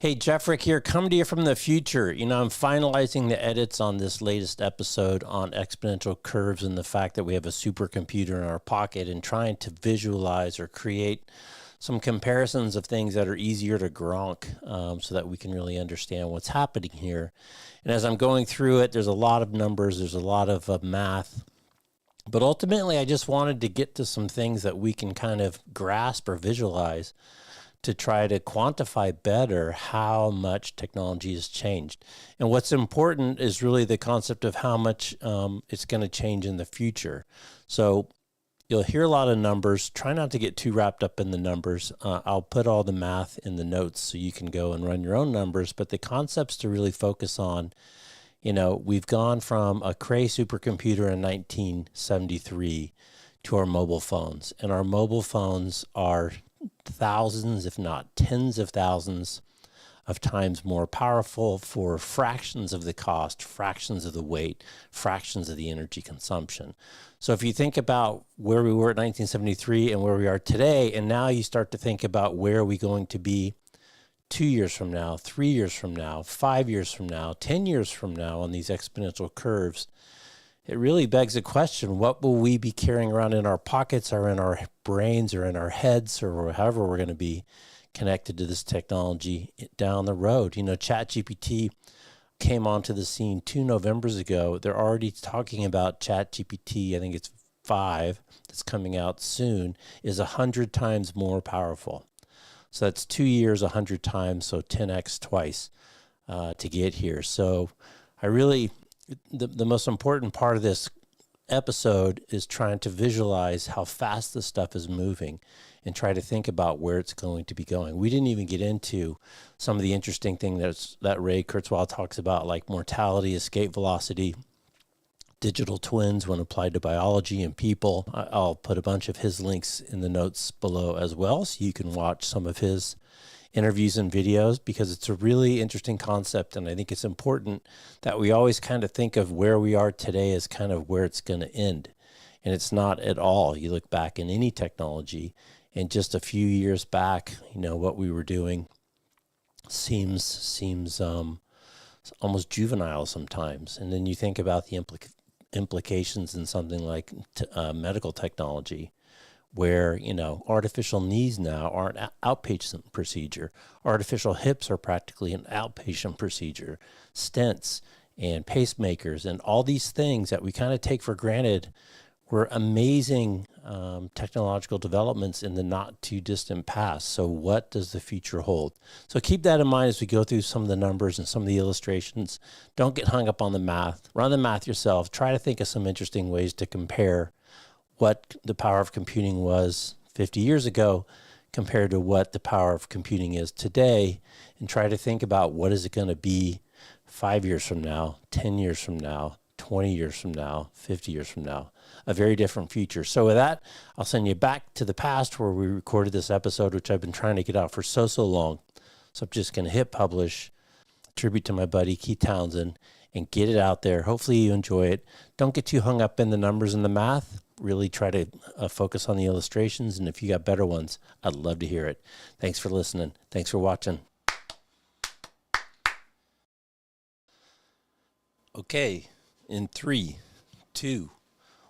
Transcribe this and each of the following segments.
Hey, Jeff Rick here, coming to you from the future. I'm finalizing the edits on this latest episode on exponential curves and the fact that we have a supercomputer in our pocket and trying to visualize or create some comparisons of things that are easier to grok so that we can really understand what's happening here. And as I'm going through it, there's a lot of numbers, there's a lot of math. But ultimately, I just wanted to get to some things that we can kind of grasp or visualize to try to quantify better how much technology has changed. And what's important is really the concept of how much it's going to change in the future. So you'll hear a lot of numbers. Try not to get too wrapped up in the numbers. I'll put all the math in the notes so you can go and run your own numbers. But the concepts to really focus on, we've gone from a Cray supercomputer in 1973 to our mobile phones. And our mobile phones are thousands, if not tens of thousands of times more powerful for fractions of the cost, fractions of the weight, fractions of the energy consumption. So if you think about where we were at 1973 and where we are today, and now you start to think about where are we going to be 2 years from now, 3 years from now, 5 years from now, 10 years from now on these exponential curves, it really begs the question, what will we be carrying around in our pockets or in our brains or in our heads or however we're going to be connected to this technology down the road? ChatGPT came onto the scene 2 Novembers ago. They're already talking about ChatGPT, I think it's 5, that's coming out soon, is 100 times more powerful. So that's 2 years, 100 times, so 10x twice to get here. So I really... The most important part of this episode is trying to visualize how fast this stuff is moving and try to think about where it's going to be going. We didn't even get into some of the interesting things that Ray Kurzweil talks about, like mortality, escape velocity, digital twins when applied to biology and people. I'll put a bunch of his links in the notes below as well, so you can watch some of his interviews and videos, because it's a really interesting concept. And I think it's important that we always kind of think of where we are today as kind of where it's going to end. And it's not at all. You look back in any technology and just a few years back, what we were doing seems almost juvenile sometimes. And then you think about the implications in something like medical technology, where, artificial knees now are an outpatient procedure. Artificial hips are practically an outpatient procedure. Stents and pacemakers and all these things that we kind of take for granted were amazing technological developments in the not too distant past. So what does the future hold? So keep that in mind as we go through some of the numbers and some of the illustrations. Don't get hung up on the math. Run the math yourself. Try to think of some interesting ways to compare what the power of computing was 50 years ago compared to what the power of computing is today, and try to think about what is it going to be 5 years from now, 10 years from now, 20 years from now, 50 years from now, a very different future. So with that, I'll send you back to the past where we recorded this episode, which I've been trying to get out for so long. So I'm just going to hit publish, tribute to my buddy Keith Townsend, and get it out there. Hopefully you enjoy it. Don't get too hung up in the numbers and the math. Really try to focus on the illustrations, and if you got better ones, I'd love to hear it. Thanks for listening. Thanks for watching. Okay, in 3, 2,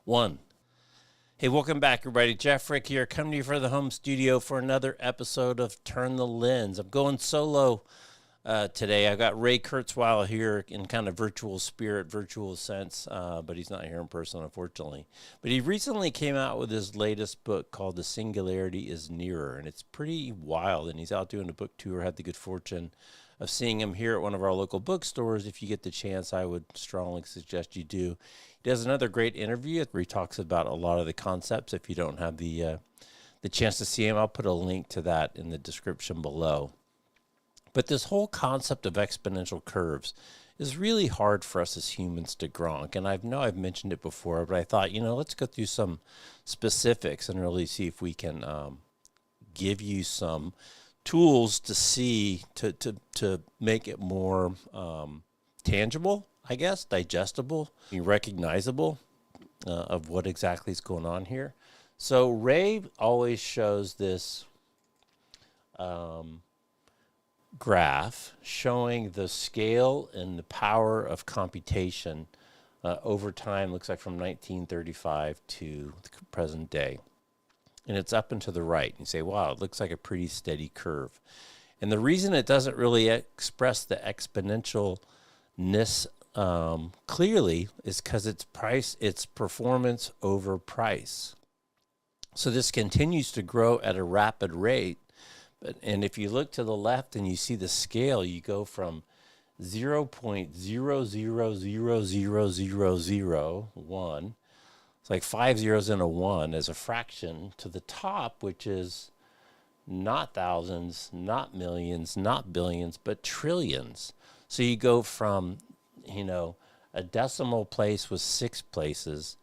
1. Hey, welcome back, everybody. Jeff Rick here, coming to you from the home studio for another episode of Turn the Lens. I'm going solo today. I've got Ray Kurzweil here in kind of virtual spirit, virtual sense, but he's not here in person, unfortunately. But he recently came out with his latest book called The Singularity is Nearer, and it's pretty wild, and he's out doing a book tour. Had the good fortune of seeing him here at one of our local bookstores. If you get the chance, I would strongly suggest you do. He does another great interview where he talks about a lot of the concepts. If you don't have the chance to see him, I'll put a link to that in the description below. But this whole concept of exponential curves is really hard for us as humans to grok. And I know I've mentioned it before, but I thought, let's go through some specifics and really see if we can give you some tools to see, to make it more tangible, I guess, digestible, recognizable of what exactly is going on here. So Ray always shows this graph showing the scale and the power of computation over time. Looks like from 1935 to the present day. And it's up and to the right. You say, wow, it looks like a pretty steady curve. And the reason it doesn't really express the exponentialness clearly is because it's performance over price. So this continues to grow at a rapid rate. And if you look to the left and you see the scale, you go from 0.00000001, it's like 5 zeros and a 1 as a fraction, to the top, which is not thousands, not millions, not billions, but trillions. So you go from, a decimal place with 6 places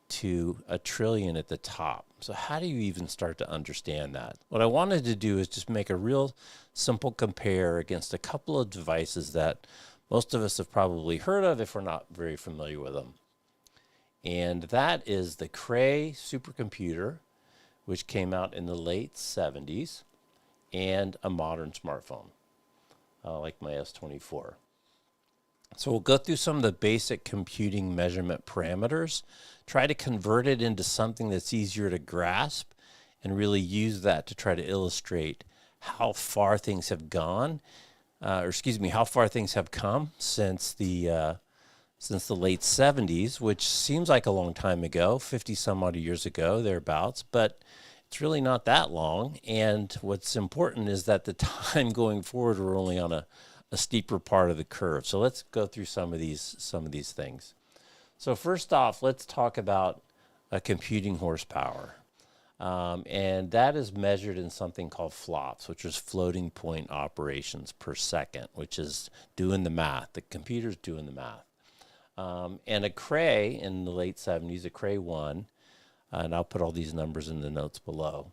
to a trillion at the top. So how do you even start to understand that? What I wanted to do is just make a real simple compare against a couple of devices that most of us have probably heard of if we're not very familiar with them. And that is the Cray supercomputer, which came out in the late 70s, and a modern smartphone, like my S24. So we'll go through some of the basic computing measurement parameters, try to convert it into something that's easier to grasp, and really use that to try to illustrate how far things have gone, how far things have come since the late 70s, which seems like a long time ago, 50 some odd years ago, thereabouts, but it's really not that long. And what's important is that the time going forward, we're only on a steeper part of the curve. So let's go through some of these things. So first off, let's talk about computing horsepower. And that is measured in something called flops, which is floating point operations per second, which is doing the math. The computer's doing the math. And a Cray in the late 70s, a Cray 1, and I'll put all these numbers in the notes below,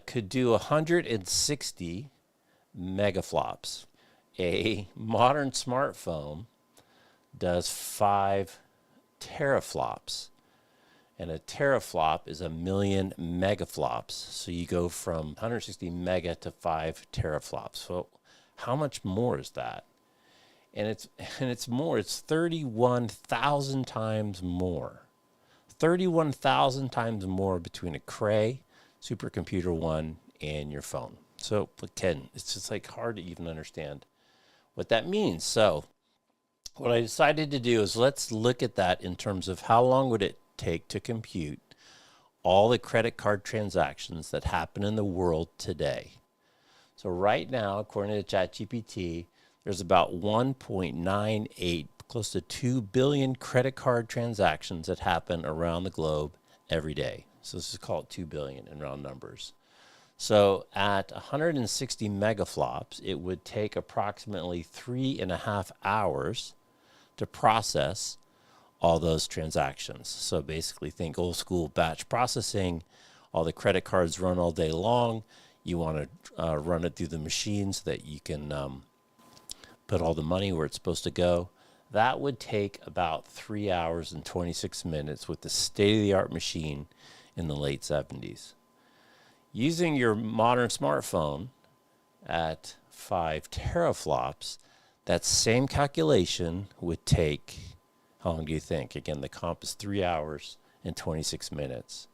could do 160 megaflops. A modern smartphone does 5 teraflops, and a teraflop is 1,000,000 megaflops. So you go from 160 mega to 5 teraflops. So how much more is that? And it's more. It's 31,000 times more. 31,000 times more between a Cray supercomputer 1 and your phone. So again, it's just like hard to even understand what that means. So what I decided to do is let's look at that in terms of how long would it take to compute all the credit card transactions that happen in the world today. So right now, according to ChatGPT, there's about 1.98, close to 2 billion credit card transactions that happen around the globe every day. So this is called 2 billion in round numbers. So at 160 megaflops, it would take approximately 3.5 hours to process all those transactions. So basically think old school batch processing, all the credit cards run all day long. You want to run it through the machine so that you can put all the money where it's supposed to go. That would take about 3 hours and 26 minutes with the state-of-the-art machine in the late 70s. Using your modern smartphone at 5 teraflops, that same calculation would take, how long do you think? Again, the comp is 3 hours and 26 minutes.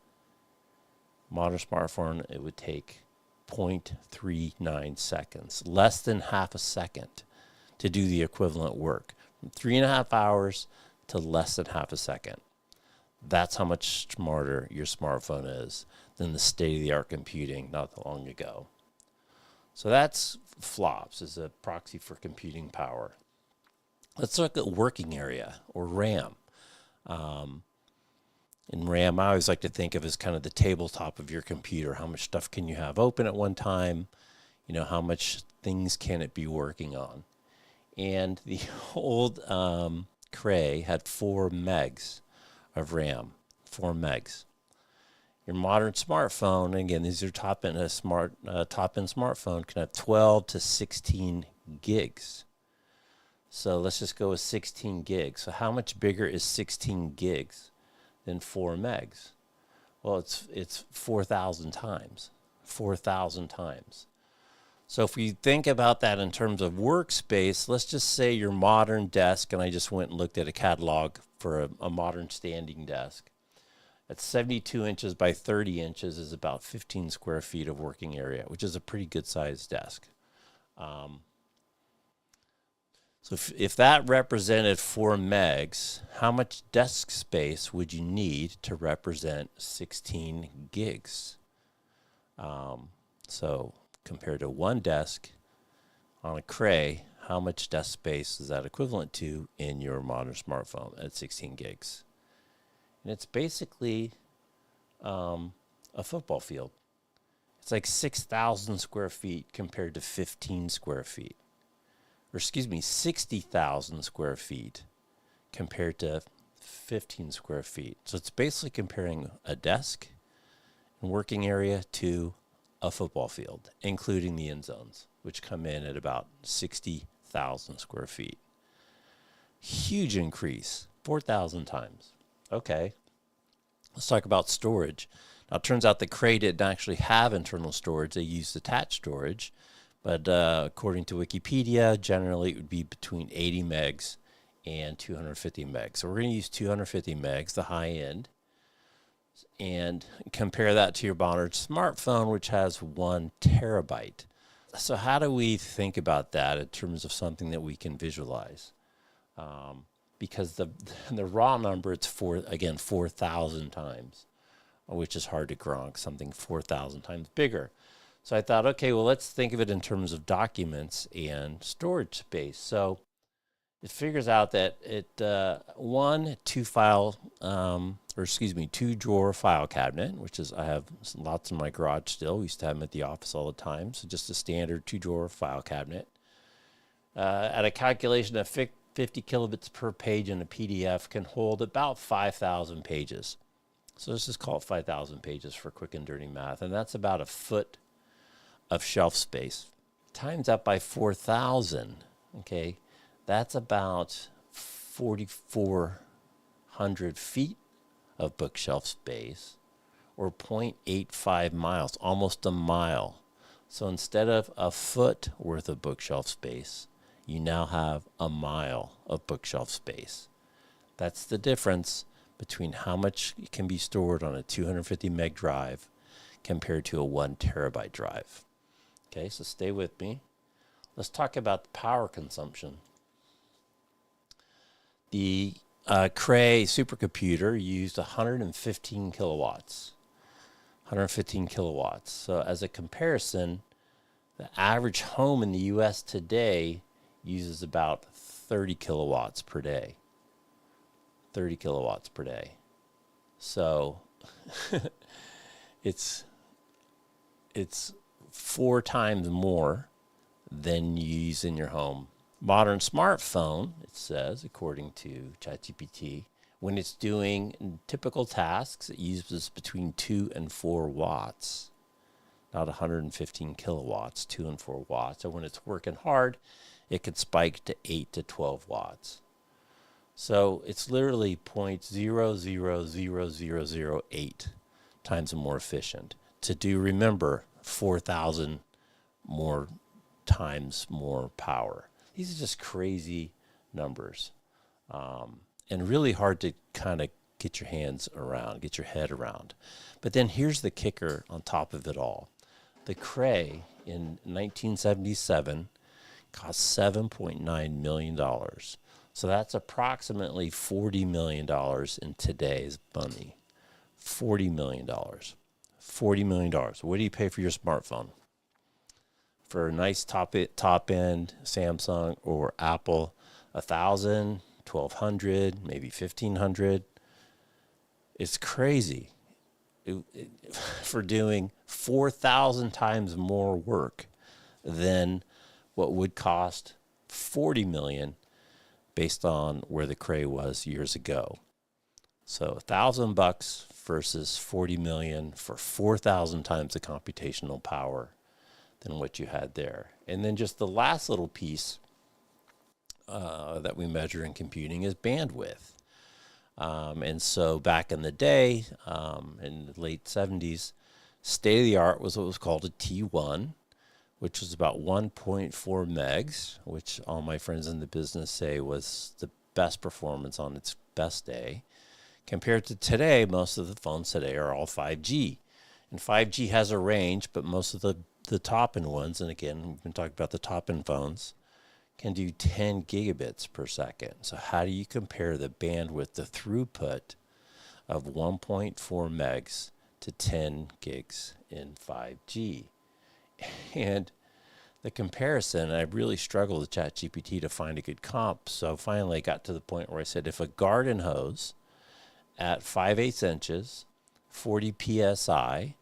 Modern smartphone, it would take 0.39 seconds, less than half a second to do the equivalent work. From 3.5 hours to less than half a second. That's how much smarter your smartphone is than the state-of-the-art computing not that long ago. So that's flops as a proxy for computing power. Let's look at working area, or RAM. In RAM, I always like to think of as kind of the tabletop of your computer. How much stuff can you have open at one time? How much things can it be working on? And the old Cray had 4 megs of RAM, 4 megs. Your modern smartphone, again, these are top-end smartphone, can have 12 to 16 gigs. So let's just go with 16 gigs. So how much bigger is 16 gigs than 4 megs? Well, it's 4,000 times. 4,000 times. So if we think about that in terms of workspace, let's just say your modern desk, and I just went and looked at a catalog for a modern standing desk. At 72 inches by 30 inches is about 15 square feet of working area, which is a pretty good sized desk. So if that represented 4 megs, how much desk space would you need to represent 16 gigs? So compared to one desk on a Cray, how much desk space is that equivalent to in your modern smartphone at 16 gigs? And it's basically a football field. It's like 6,000 square feet compared to 15 square feet. Or excuse me, 60,000 square feet compared to 15 square feet. So it's basically comparing a desk and working area to a football field, including the end zones, which come in at about 60,000 square feet. Huge increase, 4,000 times. Okay, let's talk about storage. Now, it turns out the Cray didn't actually have internal storage. They used attached storage. But according to Wikipedia, generally it would be between 80 megs and 250 megs. So we're going to use 250 megs, the high end, and compare that to your modern smartphone, which has 1 terabyte. So how do we think about that in terms of something that we can visualize? Because the raw number, it's 4,000 times, which is hard to grok, something 4,000 times bigger. So I thought, okay, well, let's think of it in terms of documents and storage space. So it figures out that two drawer file cabinet, which is, I have lots in my garage still. We used to have them at the office all the time. So just a standard 2-drawer file cabinet. At a calculation of 50 kilobits per page in a PDF can hold about 5,000 pages. So let's just call it 5,000 pages for quick and dirty math. And that's about a foot of shelf space. Times that by 4,000, okay, that's about 4,400 feet of bookshelf space, or 0.85 miles, almost a mile. So instead of a foot worth of bookshelf space, you now have a mile of bookshelf space. That's the difference between how much can be stored on a 250 meg drive compared to a 1 terabyte drive. Okay, so stay with me. Let's talk about the power consumption. The Cray supercomputer used 115 kilowatts. 115 kilowatts. So as a comparison, the average home in the U.S. today uses about 30 kilowatts per day. 30 kilowatts per day. So it's 4 times more than you use in your home. Modern smartphone, it says, according to ChatGPT, when it's doing typical tasks, it uses between 2 and 4 watts, not 115 kilowatts, 2 and 4 watts. So when it's working hard, it could spike to 8 to 12 watts. So it's literally 0.000008 times more efficient to do, remember, 4,000 more times more power. These are just crazy numbers, and really hard to kind of get your hands around, get your head around. But then here's the kicker on top of it all. The Cray in 1977 cost $7.9 million. So that's approximately $40 million in today's money. $40 million. $40 million. What do you pay for your smartphone? For a nice top end Samsung or Apple, $1,000, $1,200, maybe $1,500. It's crazy for doing 4,000 times more work than what would cost $40 million based on where the Cray was years ago. So $1,000 versus $40 million for 4,000 times the computational power than what you had there. And then just the last little piece that we measure in computing is bandwidth. And so back in the day, in the late 70s, state of the art was what was called a T1, which was about 1.4 megs, which all my friends in the business say was the best performance on its best day. Compared to today, most of the phones today are all 5G. And 5G has a range, but most of the top-end ones, and again, we've been talking about the top-end phones, can do 10 gigabits per second. So how do you compare the bandwidth, the throughput of 1.4 megs to 10 gigs in 5G? And the comparison, I really struggled with ChatGPT to find a good comp. So finally I got to the point where I said, if a garden hose at 5/8 inches, 40 psi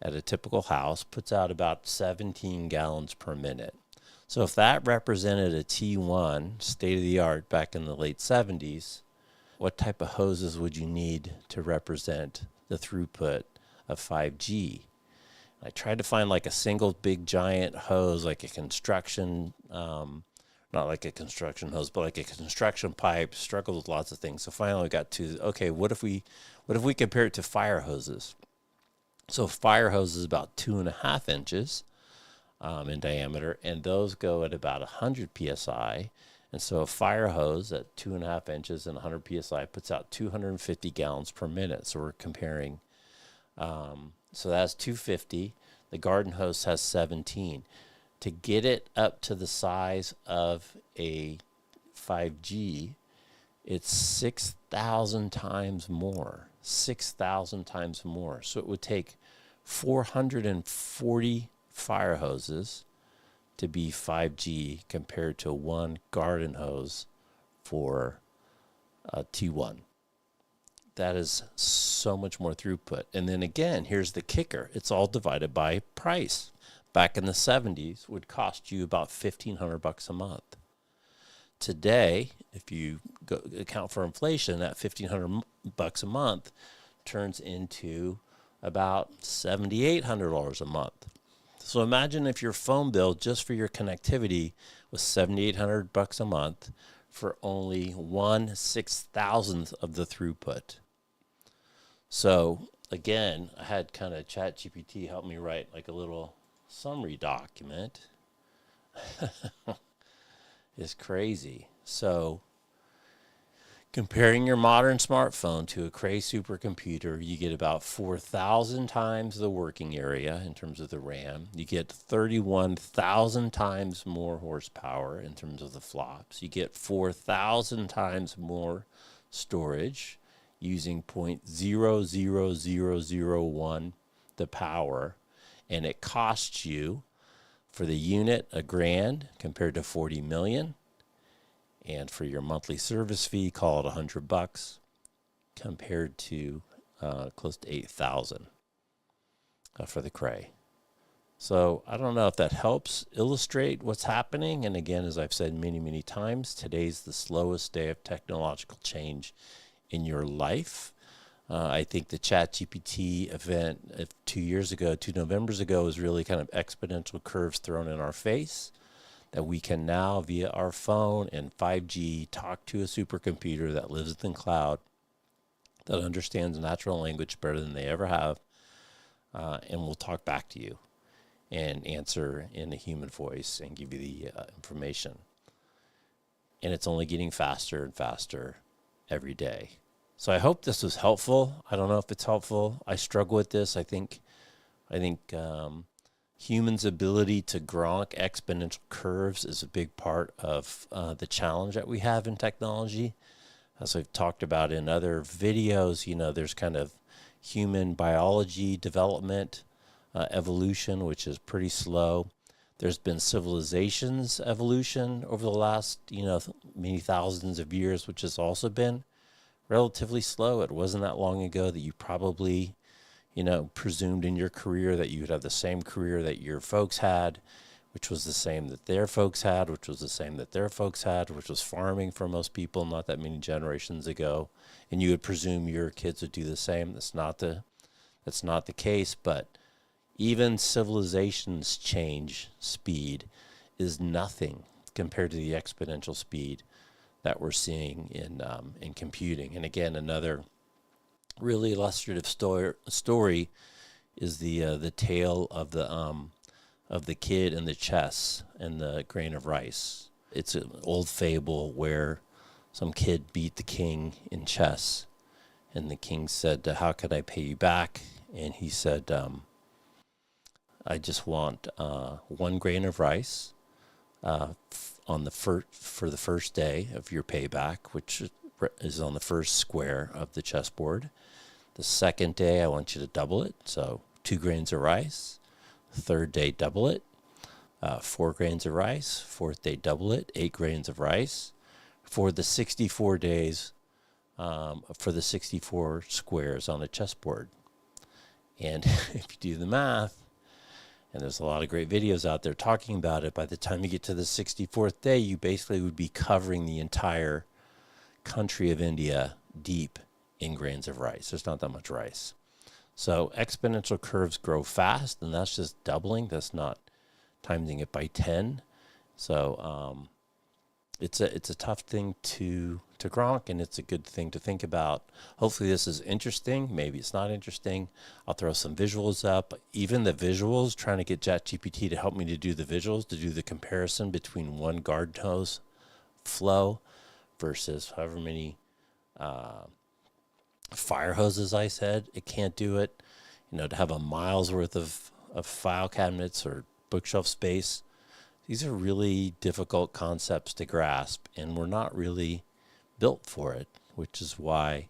at a typical house puts out about 17 gallons per minute. So if that represented a T1 state-of-the-art back in the late 70s, what type of hoses would you need to represent the throughput of 5G? I tried to find like a single big giant hose, like a construction, not like a construction hose, but like a construction pipe. Struggled with lots of things. So finally we got to, okay, what if we compare it to fire hoses? So fire hose is about 2.5 inches in diameter, and those go at about 100 psi. And so a fire hose at 2.5 inches and 100 psi puts out 250 gallons per minute. So we're comparing, so that's 250. The garden hose has 17. To get it up to the size of a 5G, it's 6,000 times more. 6,000 times more. So it would take 440 fire hoses to be 5G compared to one garden hose for a T1. That is so much more throughput. And then again, here's the kicker. It's all divided by price. Back in the 70s would cost you about $1,500 a month. Today, if you account for inflation, that $1,500 a month turns into about $7,800 a month. So imagine if your phone bill just for your connectivity was $7,800 a month for only 1/6,000th of the throughput. So again, I had kind of ChatGPT help me write like a little summary document. It's crazy. So comparing your modern smartphone to a Cray supercomputer, you get about 4,000 times the working area in terms of the RAM. You get 31,000 times more horsepower in terms of the flops. You get 4,000 times more storage using 0.00001 the power. And it costs you, for the unit, $1,000 compared to 40 million. And for your monthly service fee, call it $100 compared to close to 8,000 for the Cray. So I don't know if that helps illustrate what's happening. And again, as I've said many, many times, today's the slowest day of technological change in your life. I think the ChatGPT event 2 Novembers ago, was really kind of exponential curves thrown in our face, that we can now, via our phone and 5G, talk to a supercomputer that lives in the cloud, that understands natural language better than they ever have, and will talk back to you and answer in a human voice and give you the information. And it's only getting faster and faster every day. So I hope this was helpful. I don't know if it's helpful. I struggle with this. I think humans' ability to grok exponential curves is a big part of the challenge that we have in technology. As I've talked about in other videos, there's kind of human biology development, evolution, which is pretty slow. There's been civilizations evolution over the last, many thousands of years, which has also been relatively slow. It wasn't that long ago that you probably, presumed in your career that you would have the same career that your folks had, which was the same that their folks had, which was the same that their folks had, which was farming for most people not that many generations ago. And you would presume your kids would do the same. That's not the case. But even civilization's change speed is nothing compared to the exponential speed that we're seeing in computing. And again, another really illustrative story is the tale of the of the kid and the chess and the grain of rice. It's an old fable where some kid beat the king in chess, and the king said, how can I pay you back? And he said, I just want 1 grain of rice on the for the first day of your payback, which is on the first square of the chessboard. The second day, I want you to double it, so 2 grains of rice. Third day, double it. 4 grains of rice. Fourth day, double it. 8 grains of rice. For the 64 days, for the 64 squares on a chessboard. And if you do the math, and there's a lot of great videos out there talking about it, by the time you get to the 64th day, you basically would be covering the entire country of India deep in grains of rice. There's not that much rice. So exponential curves grow fast, and that's just doubling. That's not timing it by 10. So it's a tough thing to grok, and it's a good thing to think about. Hopefully this is interesting. Maybe it's not interesting. I'll throw some visuals up. Even the visuals, trying to get ChatGPT to help me to do the visuals, to do the comparison between one garden hose flow versus however many fire hoses I said. It can't do it. You know, to have a mile's worth of file cabinets or bookshelf space. These are really difficult concepts to grasp, and we're not really built for it, which is why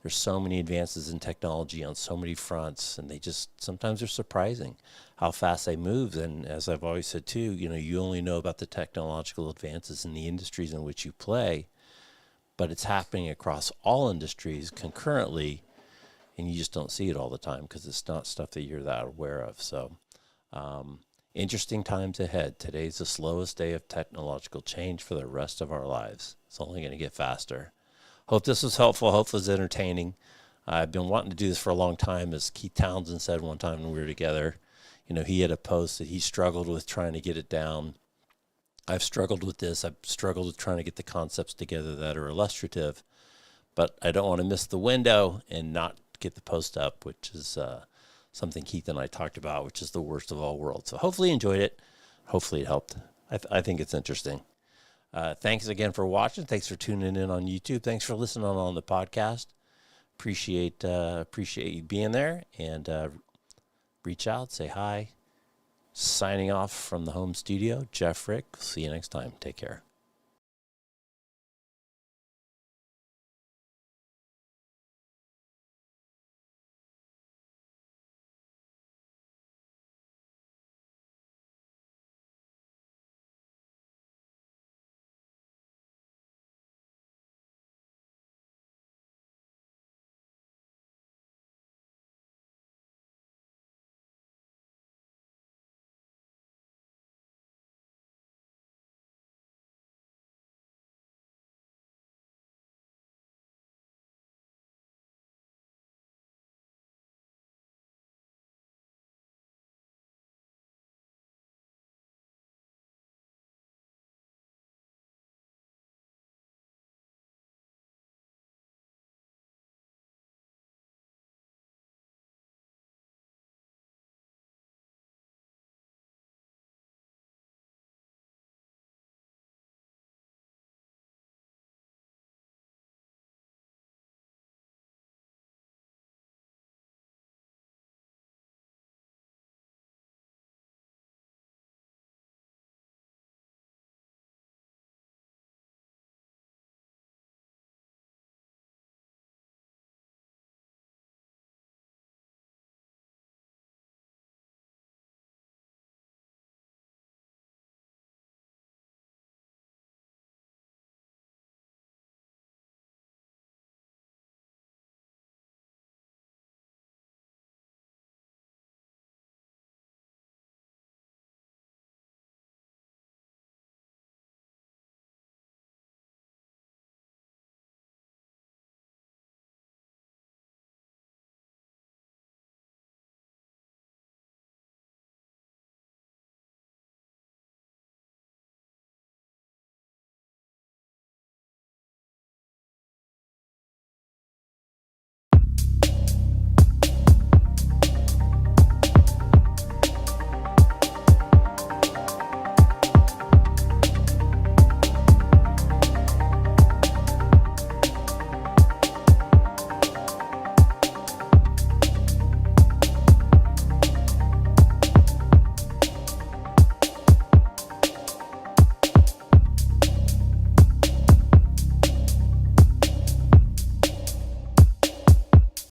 there's so many advances in technology on so many fronts, and they just sometimes are surprising how fast they move. And as I've always said too, you know, you only know about the technological advances in the industries in which you play, but it's happening across all industries concurrently, and you just don't see it all the time because it's not stuff that you're that aware of. So interesting times ahead. Today's the slowest day of technological change for the rest of our lives. It's only going to get faster. Hope this was helpful. Hope it was entertaining. I've been wanting to do this for a long time. As Keith Townsend said one time when we were together, you know, he had a post that he struggled with trying to get it down. I've struggled with this. I've struggled with trying to get the concepts together that are illustrative, but I don't want to miss the window and not get the post up, which is something Keith and I talked about, which is the worst of all worlds. So hopefully you enjoyed it. Hopefully it helped. I think it's interesting. Thanks again for watching. Thanks for tuning in on YouTube. Thanks for listening on the podcast. Appreciate you being there, and reach out, say hi. Signing off from the home studio, Jeff Frick. See you next time. Take care.